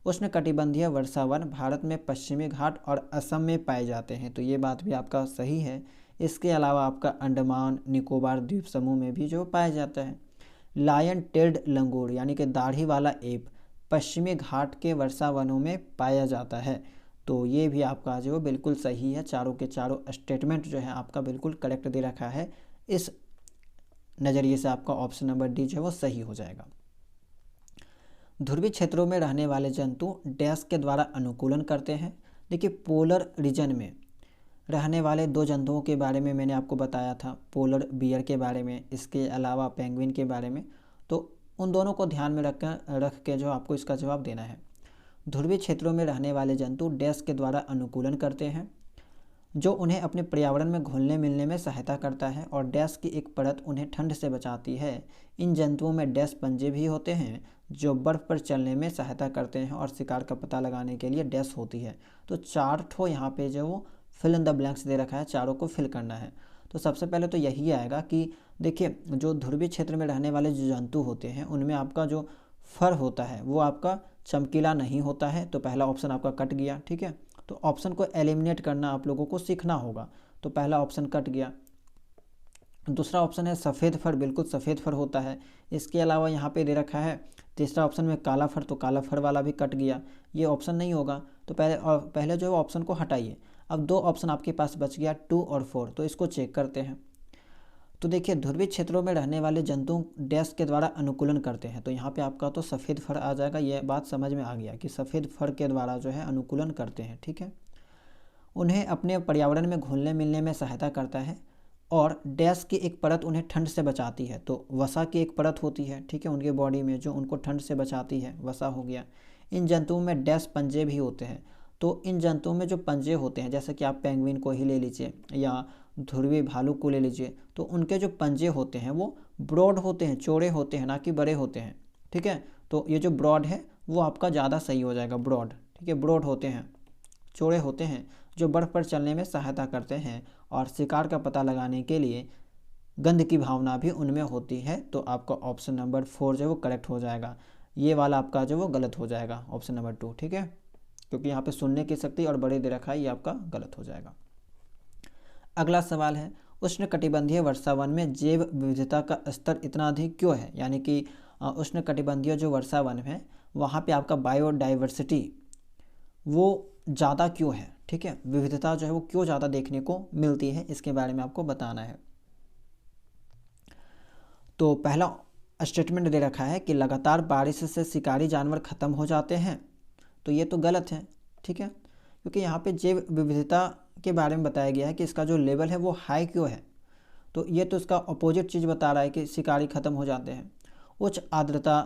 उष्णकटिबंधीय वर्षावन भारत में पश्चिमी घाट और असम में पाए जाते हैं। तो ये बात भी आपका सही है। इसके अलावा आपका अंडमान निकोबार द्वीप समूह में भी जो पाया जाता है। लायन टेल्ड लंगूर यानी कि दाढ़ी वाला एप पश्चिमी घाट के वर्षावनों में पाया जाता है। तो ये भी आपका जो बिल्कुल सही है। चारों के चारों स्टेटमेंट जो है आपका बिल्कुल करेक्ट दे रखा है। इस नज़रिए से आपका ऑप्शन नंबर डी जो है वो सही हो जाएगा। ध्रुवीय क्षेत्रों में रहने वाले जंतु डैश के द्वारा अनुकूलन करते हैं। देखिए, पोलर रीजन में रहने वाले 2 जंतुओं के बारे में मैंने आपको बताया था, पोलर बियर के बारे में, इसके अलावा पेंगुइन के बारे में। तो उन दोनों को ध्यान में रख के जो आपको इसका जवाब देना है। ध्रुवीय क्षेत्रों में रहने वाले जंतु डैश के द्वारा अनुकूलन करते हैं जो उन्हें अपने पर्यावरण में घुलने मिलने में सहायता करता है और डैश की एक परत उन्हें ठंड से बचाती है। इन जंतुओं में डैश पंजे भी होते हैं जो बर्फ़ पर चलने में सहायता करते हैं और शिकार का पता लगाने के लिए डैश होती है। तो 4 ठो यहाँ पे जो वो फिल इन द ब्लैंक्स दे रखा है, चारों को फिल करना है। तो सबसे पहले तो यही आएगा कि देखिए, जो ध्रुवीय क्षेत्र में रहने वाले जो जंतु होते हैं उनमें आपका जो फर होता है वो आपका चमकीला नहीं होता है। तो पहला ऑप्शन आपका कट गया। ठीक है, तो ऑप्शन को एलिमिनेट करना आप लोगों को सीखना होगा। तो पहला ऑप्शन कट गया। दूसरा ऑप्शन है सफ़ेद फर, बिल्कुल सफ़ेद फर होता है। इसके अलावा यहाँ पे दे रखा है तीसरा ऑप्शन में काला फर, तो काला फर वाला भी कट गया, ये ऑप्शन नहीं होगा। तो पहले जो है ऑप्शन को हटाइए। अब 2 ऑप्शन आपके पास बच गया 2 और 4। तो इसको चेक करते हैं। तो देखिए, ध्रुवीय क्षेत्रों में रहने वाले जंतु डैश के द्वारा अनुकूलन करते हैं। तो यहाँ पे आपका तो सफ़ेद फर आ जाएगा। ये बात समझ में आ गया कि सफ़ेद फर के द्वारा जो है अनुकूलन करते हैं। ठीक है, उन्हें अपने पर्यावरण में घुलने मिलने में सहायता करता है और डैश की एक परत उन्हें ठंड से बचाती है। तो वसा की एक परत होती है, ठीक है, उनके बॉडी में जो उनको ठंड से बचाती है, वसा हो गया। इन जंतुओं में डैश पंजे भी होते हैं। तो इन जंतुओं में जो पंजे होते हैं, जैसे कि आप पेंगुइन को ही ले लीजिए या ध्रुवीय भालू को ले लीजिए, तो उनके जो पंजे होते हैं वो ब्रॉड होते हैं, चौड़े होते हैं, ना कि बड़े होते हैं, ठीक है। तो ये जो ब्रॉड है वो आपका ज़्यादा सही हो जाएगा, ब्रॉड, ठीक है, ब्रॉड होते हैं, चौड़े होते हैं, जो बर्फ़ पर चलने में सहायता करते हैं और शिकार का पता लगाने के लिए गंध की भावना भी उनमें होती है। तो आपका ऑप्शन नंबर 4 जो है वो करेक्ट हो जाएगा। ये वाला आपका जो वो गलत हो जाएगा, ऑप्शन नंबर 2, ठीक है, क्योंकि यहाँ पे सुनने की शक्ति और बड़े दे रखा है, ये आपका गलत हो जाएगा। अगला सवाल है, उष्णकटिबंधीय वर्षावन में जैव विविधता का स्तर इतना अधिक क्यों है? यानी कि उष्णकटिबंधीय जो वर्षावन है वहाँ पे आपका बायोडाइवर्सिटी वो ज़्यादा क्यों है, ठीक है, विविधता जो है वो क्यों ज़्यादा देखने को मिलती है, इसके बारे में आपको बताना है। तो पहला स्टेटमेंट दे रखा है कि लगातार बारिश से शिकारी जानवर खत्म हो जाते हैं। तो ये तो गलत है, ठीक है, क्योंकि यहाँ पे जैव विविधता के बारे में बताया गया है कि इसका जो लेवल है वो हाई क्यों है। तो ये तो इसका अपोजिट चीज़ बता रहा है कि शिकारी खत्म हो जाते हैं। उच्च आर्द्रता,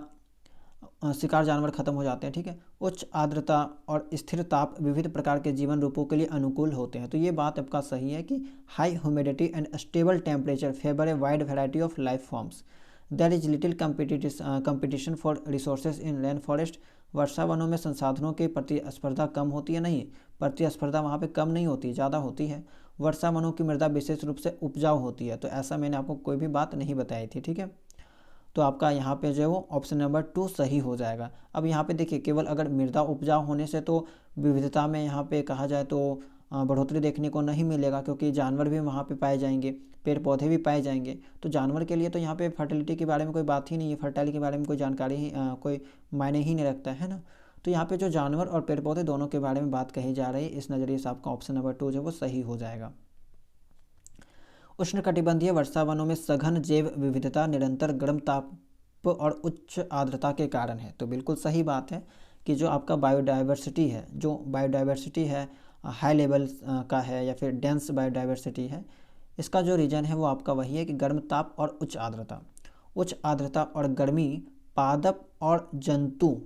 शिकार जानवर खत्म हो जाते हैं, ठीक है। उच्च आर्द्रता और स्थिर ताप विविध प्रकार के जीवन रूपों के लिए अनुकूल होते हैं। तो ये बात आपका सही है कि high humidity and stable temperature favour a wide variety of life forms. There is little competition for resources in rain forest. वर्षा वनों में संसाधनों की प्रतिस्पर्धा कम होती है, नहीं, प्रतिस्पर्धा वहाँ पे कम नहीं होती, ज़्यादा होती है। वर्षा वनों की मृदा विशेष रूप से उपजाऊ होती है। तो ऐसा मैंने आपको कोई भी बात नहीं बताई थी, ठीक है। तो आपका यहाँ पे जो है वो ऑप्शन नंबर 2 सही हो जाएगा। अब यहाँ पे देखिए, केवल अगर मृदा उपजाऊ होने से तो विविधता में यहाँ पे कहा जाए तो बढ़ोतरी देखने को नहीं मिलेगा, क्योंकि जानवर भी वहाँ पे पाए जाएंगे, पेड़ पौधे भी पाए जाएंगे। तो जानवर के लिए तो यहाँ पे फर्टिलिटी के बारे में कोई बात ही नहीं है, फर्टाइल के बारे में कोई जानकारी ही कोई मायने ही नहीं रखता है ना। तो यहाँ पे जो जानवर और पेड़ पौधे दोनों के बारे में बात कही जा रही है, इस नज़रिए से आपका ऑप्शन नंबर 2 जो है वो सही हो जाएगा। उष्णकटिबंधीय वर्षावनों में सघन जैव विविधता निरंतर गर्म ताप और उच्च आर्द्रता के कारण है। तो बिल्कुल सही बात है कि जो आपका बायोडाइवर्सिटी है हाई लेवल का है या फिर डेंस बायोडाइवर्सिटी है, इसका जो रीजन है वो आपका वही है कि गर्म ताप और उच्च आर्द्रता। उच्च आर्द्रता और गर्मी पादप और जंतु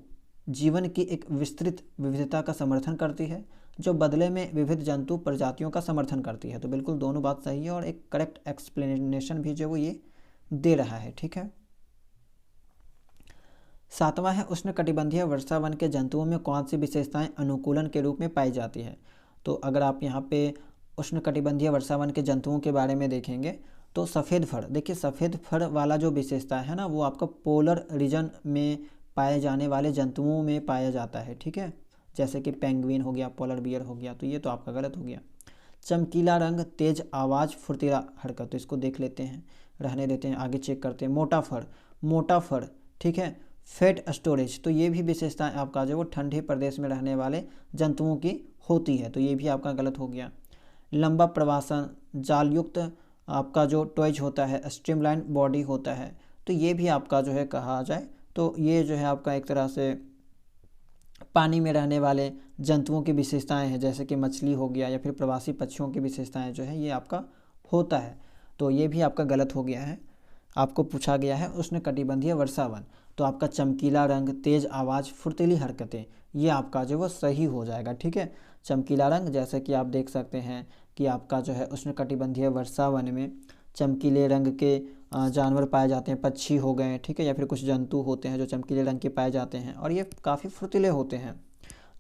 जीवन की एक विस्तृत विविधता का समर्थन करती है, जो बदले में विविध जंतु प्रजातियों का समर्थन करती है। तो बिल्कुल दोनों बात सही है और एक करेक्ट एक्सप्लेनेशन भी जो वो ये दे रहा है, ठीक है। 7वां है, उष्णकटिबंधीय वर्षावन के जंतुओं में कौन सी विशेषताएं अनुकूलन के रूप में पाई जाती है? तो अगर आप यहाँ पे उष्णकटिबंधीय वर्षावन के जंतुओं के बारे में देखेंगे तो सफ़ेद फर, देखिए सफ़ेद फर वाला जो विशेषता है ना वो आपका पोलर रीजन में पाए जाने वाले जंतुओं में पाया जाता है, ठीक है, जैसे कि पेंगुइन हो गया, पोलर बियर हो गया। तो ये तो आपका गलत हो गया। चमकीला रंग, तेज आवाज़, फुर्तीला हरकत, तो इसको देख लेते हैं, रहने देते हैं, आगे चेक करते हैं। मोटा फर, ठीक है, फैट स्टोरेज, तो ये भी विशेषताएं आपका जो वो ठंडे प्रदेश में रहने वाले जंतुओं की होती है। तो ये भी आपका गलत हो गया। लंबा प्रवासन, जालयुक्त आपका जो टॉयज होता है, स्ट्रीमलाइन बॉडी होता है, तो ये भी आपका जो है कहा जाए तो ये जो है आपका एक तरह से पानी में रहने वाले जंतुओं की विशेषताएं हैं, जैसे कि मछली हो गया या फिर प्रवासी पक्षियों की विशेषताएं जो है ये आपका होता है। तो ये भी आपका गलत हो गया है। आपको पूछा गया है उष्णकटिबंधीय वर्षावन, तो आपका चमकीला रंग, तेज आवाज़, फुर्तीली हरकतें, ये आपका जो वो सही हो जाएगा, ठीक है। चमकीला रंग, जैसे कि आप देख सकते हैं कि आपका जो है उष्णकटिबंधीय वर्षावन में चमकीले रंग के जानवर पाए जाते हैं, पक्षी हो गए, ठीक है, या फिर कुछ जंतु होते हैं जो चमकीले रंग के पाए जाते हैं और ये काफ़ी फुर्तीले होते हैं,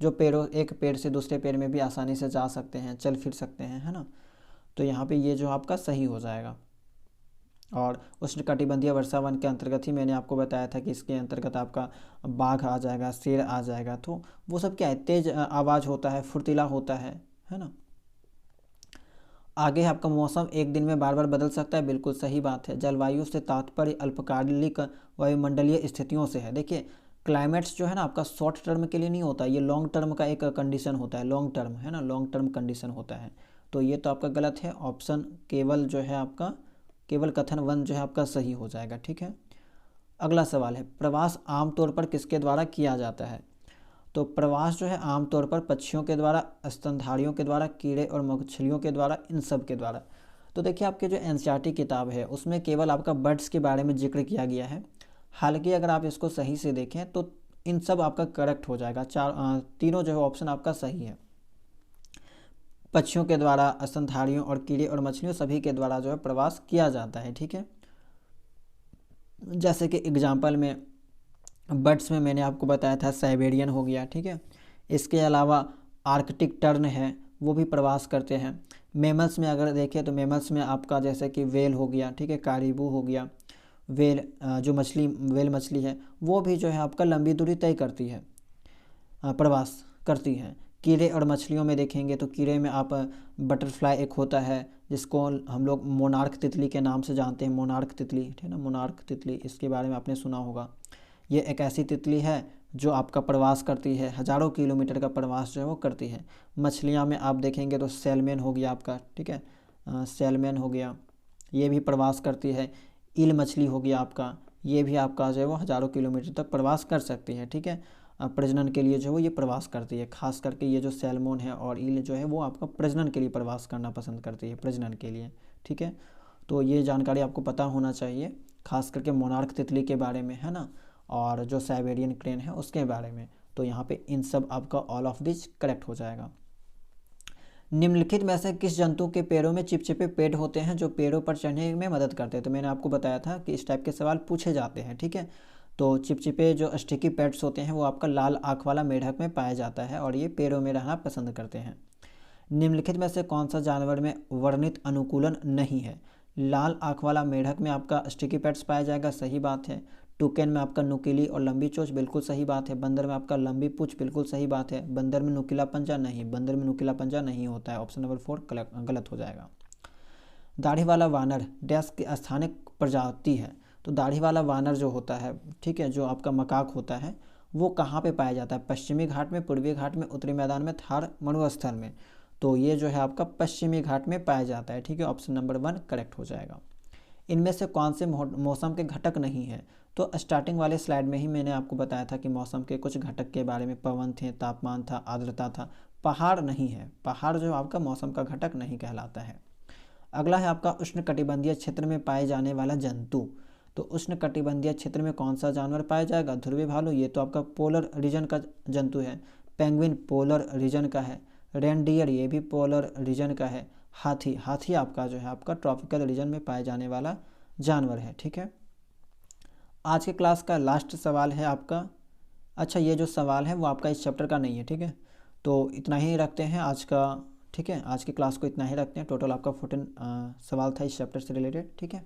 जो एक पेड़ से दूसरे पेड़ में भी आसानी से जा सकते हैं, चल फिर सकते हैं, है ना। तो यहाँ पे ये जो आपका सही हो जाएगा। और उष्णकटिबंधीय वर्षावन के अंतर्गत ही मैंने आपको बताया था कि इसके अंतर्गत आपका बाघ आ जाएगा, शेर आ जाएगा। तो वो सब क्या है, तेज आवाज़ होता है, फुर्तीला होता है ना। आगे आपका मौसम एक दिन में बार बार बदल सकता है, बिल्कुल सही बात है। जलवायु से तात्पर्य अल्पकालिक वायुमंडलीय स्थितियों से है। देखिए क्लाइमेट्स जो है ना आपका शॉर्ट टर्म के लिए नहीं होता, ये लॉन्ग टर्म का एक कंडीशन होता है, लॉन्ग टर्म है ना, लॉन्ग टर्म कंडीशन होता है। तो ये तो आपका गलत है, ऑप्शन केवल जो है आपका केवल कथन 1 जो है आपका सही हो जाएगा, ठीक है। अगला सवाल है, प्रवास आमतौर पर किसके द्वारा किया जाता है? तो प्रवास जो है आमतौर पर पक्षियों के द्वारा, स्तनधारियों के द्वारा, कीड़े और मछलियों के द्वारा, इन सब के द्वारा। तो देखिए आपके जो एनसीईआरटी किताब है उसमें केवल आपका बर्ड्स के बारे में जिक्र किया गया है। हालांकि अगर आप इसको सही से देखें तो इन सब आपका करेक्ट हो जाएगा, तीनों जो है ऑप्शन आपका सही है। पक्षियों के द्वारा, स्तनधारियों और कीड़े और मछलियों सभी के द्वारा जो है प्रवास किया जाता है, ठीक है। जैसे कि एग्जाम्पल में बर्ड्स में मैंने आपको बताया था साइबेरियन हो गया, ठीक है। इसके अलावा आर्कटिक टर्न है, वो भी प्रवास करते हैं। मेमल्स में अगर देखें तो मेमल्स में आपका जैसे कि वेल हो गया, ठीक है, कारीबू हो गया। वेल जो मछली, वेल मछली है वो भी जो है आपका लंबी दूरी तय करती है, प्रवास करती है। कीड़े और मछलियों में देखेंगे तो कीड़े में आप बटरफ्लाई एक होता है जिसको हम लोग मोनार्क तितली के नाम से जानते हैं। मोनार्क तितली, ठीक है ना, मोनार्क तितली, इसके बारे में आपने सुना होगा। ये एक ऐसी तितली है जो आपका प्रवास करती है, हज़ारों किलोमीटर का प्रवास जो है वो करती है। मछलियाँ में आप देखेंगे तो सैल्मन हो गया आपका, ठीक है, सैल्मन हो गया, ये भी प्रवास करती है। ईल मछली हो गया आपका, ये भी आपका जो है वो हज़ारों किलोमीटर तक प्रवास कर सकती है, ठीक है। प्रजनन के लिए जो है वो ये प्रवास करती है। खास करके ये जो सैल्मन है और ईल जो है वो आपका प्रजनन के लिए प्रवास करना पसंद करती है, प्रजनन के लिए, ठीक है। तो ये जानकारी आपको पता होना चाहिए, खास करके मोनार्क तितली के बारे में, है ना, और जो साइबेरियन क्रेन है उसके बारे में। तो यहाँ पे इन सब आपका ऑल ऑफ दिस करेक्ट हो जाएगा। निम्नलिखित में से किस जंतु के पैरों में चिपचिपे पेड़ होते हैं जो पेड़ों पर चढ़ने में मदद करते हैं? तो मैंने आपको बताया था कि इस टाइप के सवाल पूछे जाते हैं, ठीक है। तो चिपचिपे जो स्टिकी पैड्स होते हैं वो आपका लाल आँख वाला मेढक में पाया जाता है और ये पेड़ों में रहना पसंद करते हैं। निम्नलिखित में से कौन सा जानवर में वर्णित अनुकूलन नहीं है? लाल आँख वाला मेढक में आपका स्टिकी पैड्स पाया जाएगा, सही बात है। टुकेन में आपका नुकीली और लंबी चोंच, बिल्कुल सही बात है। बंदर में आपका लंबी पूंछ, बिल्कुल सही बात है। बंदर में नुकीला पंजा नहीं, बंदर में नुकीला पंजा नहीं होता है, ऑप्शन नंबर 4 गलत हो जाएगा। दाढ़ी वाला वानर डैश की स्थानिक प्रजाति है? तो दाढ़ी वाला वानर जो होता है, ठीक है, जो आपका मकाक होता है वो कहाँ पे पाया जाता है? पश्चिमी घाट में, पूर्वी घाट में, उत्तरी मैदान में, थार मरुस्थल में। तो ये जो है आपका पश्चिमी घाट में पाया जाता है, ठीक है, ऑप्शन नंबर 1 करेक्ट हो जाएगा। इनमें से कौन से मौसम के घटक नहीं है? तो स्टार्टिंग वाले स्लाइड में ही मैंने आपको बताया था कि मौसम के कुछ घटक के बारे में, पवन थे, तापमान था, आर्द्रता था। पहाड़ नहीं है, पहाड़ जो आपका मौसम का घटक नहीं कहलाता है। अगला है आपका उष्णकटिबंधीय क्षेत्र में पाए जाने वाला जंतु। तो उष्णकटिबंधीय क्षेत्र में कौन सा जानवर पाया जाएगा? ध्रुवी भालू, ये तो आपका पोलर रीजन का जंतु है। पेंगुइन पोलर रीजन का है। रेनडियर, ये भी पोलर रीजन का है। हाथी, हाथी आपका जो है आपका ट्रॉपिकल रीजन में पाए जाने वाला जानवर है, ठीक है। आज के क्लास का लास्ट सवाल है आपका, अच्छा ये जो सवाल है वो आपका इस चैप्टर का नहीं है, ठीक है। तो इतना ही रखते हैं आज का, ठीक है, आज की क्लास को इतना ही रखते हैं। टोटल आपका 14 सवाल था इस चैप्टर से रिलेटेड, ठीक है।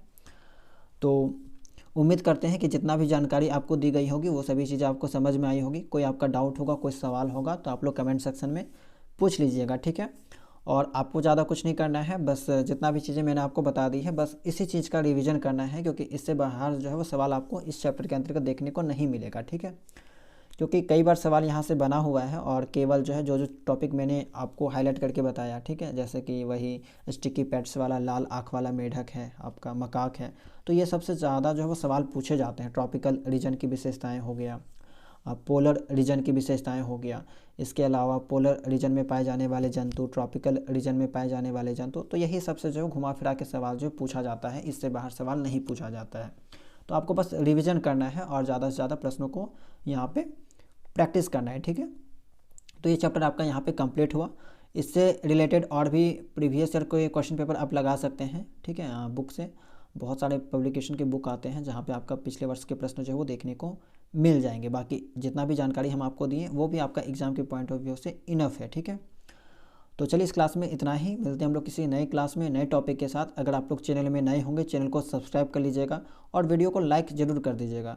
तो उम्मीद करते हैं कि जितना भी जानकारी आपको दी गई होगी वो सभी चीज़ें आपको समझ में आई होगी। कोई आपका डाउट होगा, कोई सवाल होगा तो आप लोग कमेंट सेक्शन में पूछ लीजिएगा, ठीक है। और आपको ज़्यादा कुछ नहीं करना है, बस जितना भी चीज़ें मैंने आपको बता दी है बस इसी चीज़ का रिवीजन करना है, क्योंकि इससे बाहर जो है वो सवाल आपको इस चैप्टर के अंतर्गत देखने को नहीं मिलेगा, ठीक है। क्योंकि कई बार सवाल यहाँ से बना हुआ है और केवल जो है जो टॉपिक मैंने आपको हाईलाइट करके बताया, ठीक है, जैसे कि वही स्टिकी पैड्स वाला लाल आँख वाला मेढक है, आपका मकाक है, तो ये सबसे ज़्यादा जो है वो सवाल पूछे जाते हैं। ट्रॉपिकल रीजन की विशेषताएँ हो गया, पोलर रीजन की विशेषताएं हो गया, इसके अलावा पोलर रीजन में पाए जाने वाले जंतु, ट्रॉपिकल रीजन में पाए जाने वाले जंतु, तो यही सबसे जो घुमा फिरा के सवाल जो पूछा जाता है, इससे बाहर सवाल नहीं पूछा जाता है। तो आपको बस रिवीजन करना है और ज़्यादा से ज़्यादा प्रश्नों को यहाँ पे प्रैक्टिस करना है, ठीक है। तो ये चैप्टर आपका यहाँ पे कंप्लीट हुआ। इससे रिलेटेड और भी प्रीवियस ईयर के क्वेश्चन पेपर आप लगा सकते हैं, ठीक है। बुक से बहुत सारे पब्लिकेशन के बुक आते हैं जहाँ पे आपका पिछले वर्ष के प्रश्न जो है वो देखने को मिल जाएंगे। बाकी जितना भी जानकारी हम आपको दिए वो भी आपका एग्जाम के पॉइंट ऑफ व्यू से इनफ है, ठीक है। तो चलिए इस क्लास में इतना ही, मिलते हैं हम लोग किसी नई क्लास में नए टॉपिक के साथ। अगर आप लोग चैनल में नए होंगे चैनल को सब्सक्राइब कर लीजिएगा और वीडियो को लाइक ज़रूर कर दीजिएगा।